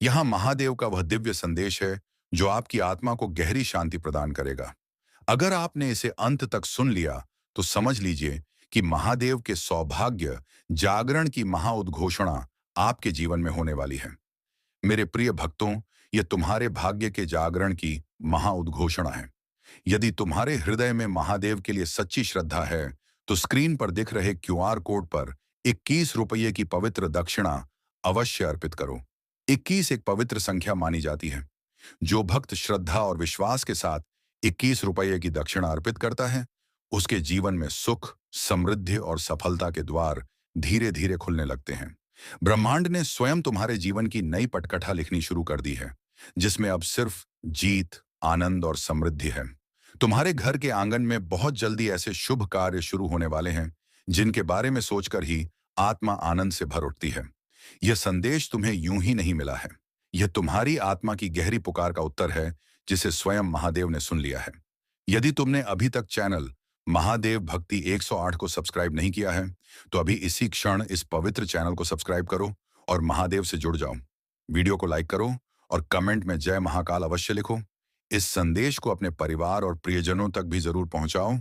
यहाँ महादेव का वह दिव्य संदेश है जो आपकी आत्मा को गहरी शांति प्रदान करेगा। अगर आपने इसे अंत तक सुन लिया तो समझ लीजिए कि महादेव के सौभाग्य जागरण की महाउद्घोषणा आपके जीवन में होने वाली है। मेरे प्रिय भक्तों, यह तुम्हारे भाग्य के जागरण की महाउद्घोषणा है। यदि तुम्हारे हृदय में महादेव के लिए सच्ची श्रद्धा है तो स्क्रीन पर दिख रहे क्यूआर कोड पर 21 रुपये की पवित्र दक्षिणा अवश्य अर्पित करो। 21 एक पवित्र संख्या मानी जाती है। जो भक्त श्रद्धा और विश्वास के साथ 21 रुपये की दक्षिणा अर्पित करता है, उसके जीवन में सुख, समृद्धि और सफलता के द्वार धीरे धीरे खुलने लगते हैं। ब्रह्मांड ने स्वयं तुम्हारे जीवन की नई पटकथा लिखनी शुरू कर दी है, जिसमें अब सिर्फ जीत, आनंद और समृद्धि है। तुम्हारे घर के आंगन में बहुत जल्दी ऐसे शुभ कार्य शुरू होने वाले हैं जिनके बारे में सोचकर ही आत्मा आनंद से भर उठती है। यह संदेश तुम्हें यूं ही नहीं मिला है। यह तुम्हारी आत्मा की गहरी पुकार का उत्तर है, जिसे स्वयं महादेव ने सुन लिया है। यदि तुमने अभी तक चैनल महादेव भक्ति 108 को सब्सक्राइब नहीं किया है, तो अभी इसी क्षण इस पवित्र चैनल को सब्सक्राइब करो और महादेव से जुड़ जाओ। वीडियो को लाइक करो और कमेंट में जय महाकाल अवश्य लिखो। इस संदेश को अपने परिवार और प्रियजनों तक भी जरूर पहुंचाओ,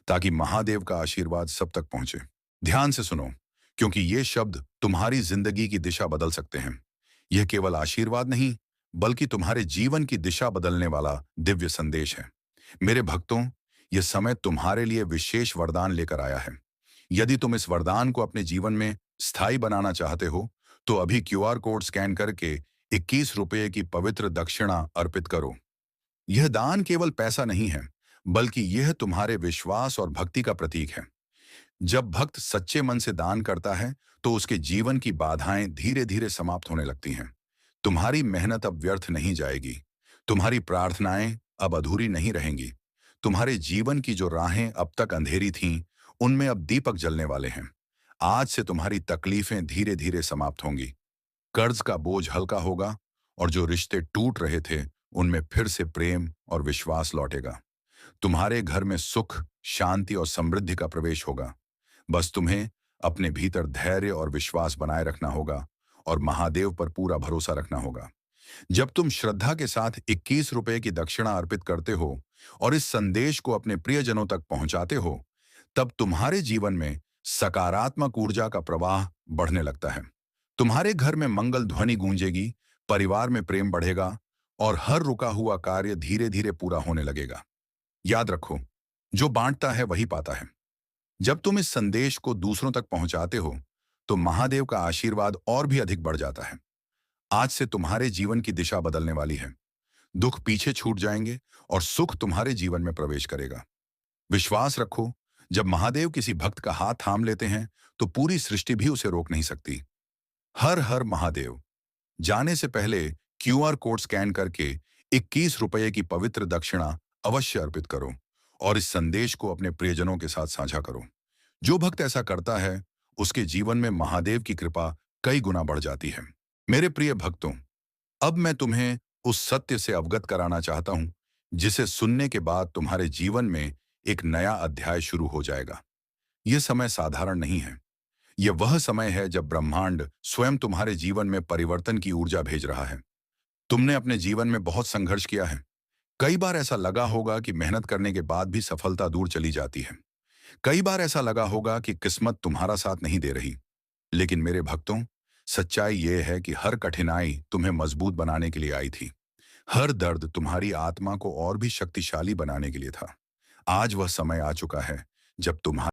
ताकि महादेव का आशीर्वाद सब तक पहुंचे। ध्यान से सुनो, क्योंकि ये शब्द तुम्हारी जिंदगी की दिशा बदल सकते हैं। यह केवल आशीर्वाद नहीं, बल्कि तुम्हारे जीवन की दिशा बदलने वाला दिव्य संदेश है। मेरे भक्तों, यह समय तुम्हारे लिए विशेष वरदान लेकर आया है। यदि तुम इस वरदान को अपने जीवन में स्थायी बनाना चाहते हो, तो अभी क्यूआर कोड स्कैन करके 21 रुपये की पवित्र दक्षिणा अर्पित करो। यह दान केवल पैसा नहीं है, बल्कि यह तुम्हारे विश्वास और भक्ति का प्रतीक है। जब भक्त सच्चे मन से दान करता है, तो उसके जीवन की बाधाएं धीरे धीरे समाप्त होने लगती हैं। तुम्हारी मेहनत अब व्यर्थ नहीं जाएगी। तुम्हारी प्रार्थनाएं अब अधूरी नहीं रहेंगी। तुम्हारे जीवन की जो राहें अब तक अंधेरी थीं, उनमें अब दीपक जलने वाले हैं। आज से तुम्हारी तकलीफें धीरे धीरे समाप्त होंगी। कर्ज का बोझ हल्का होगा और जो रिश्ते टूट रहे थे, उनमें फिर से प्रेम और विश्वास लौटेगा। तुम्हारे घर में सुख, शांति और समृद्धि का प्रवेश होगा। बस तुम्हें अपने भीतर धैर्य और विश्वास बनाए रखना होगा और महादेव पर पूरा भरोसा रखना होगा। जब तुम श्रद्धा के साथ 21 रुपये की दक्षिणा अर्पित करते हो और इस संदेश को अपने प्रियजनों तक पहुंचाते हो, तब तुम्हारे जीवन में सकारात्मक ऊर्जा का प्रवाह बढ़ने लगता है। तुम्हारे घर में मंगल ध्वनि गूंजेगी, परिवार में प्रेम बढ़ेगा और हर रुका हुआ कार्य धीरे धीरे पूरा होने लगेगा। याद रखो, जो बांटता है वही पाता है। जब तुम इस संदेश को दूसरों तक पहुंचाते हो, तो महादेव का आशीर्वाद और भी अधिक बढ़ जाता है। आज से तुम्हारे जीवन की दिशा बदलने वाली है। दुख पीछे छूट जाएंगे और सुख तुम्हारे जीवन में प्रवेश करेगा। विश्वास रखो, जब महादेव किसी भक्त का हाथ थाम लेते हैं, तो पूरी सृष्टि भी उसे रोक नहीं सकती। हर हर महादेव। जाने से पहले क्यूआर कोड स्कैन करके 21 रुपये की पवित्र दक्षिणा अवश्य अर्पित करो और इस संदेश को अपने प्रियजनों के साथ साझा करो। जो भक्त ऐसा करता है, उसके जीवन में महादेव की कृपा कई गुना बढ़ जाती है। मेरे प्रिय भक्तों, अब मैं तुम्हें उस सत्य से अवगत कराना चाहता हूं, जिसे सुनने के बाद तुम्हारे जीवन में एक नया अध्याय शुरू हो जाएगा। यह समय साधारण नहीं है। यह वह समय है जब ब्रह्मांड स्वयं तुम्हारे जीवन में परिवर्तन की ऊर्जा भेज रहा है। तुमने अपने जीवन में बहुत संघर्ष किया है। कई बार ऐसा लगा होगा कि मेहनत करने के बाद भी सफलता दूर चली जाती है। कई बार ऐसा लगा होगा कि किस्मत तुम्हारा साथ नहीं दे रही। लेकिन मेरे भक्तों, सच्चाई यह है कि हर कठिनाई तुम्हें मजबूत बनाने के लिए आई थी। हर दर्द तुम्हारी आत्मा को और भी शक्तिशाली बनाने के लिए था। आज वह समय आ चुका है जब तुम्हारा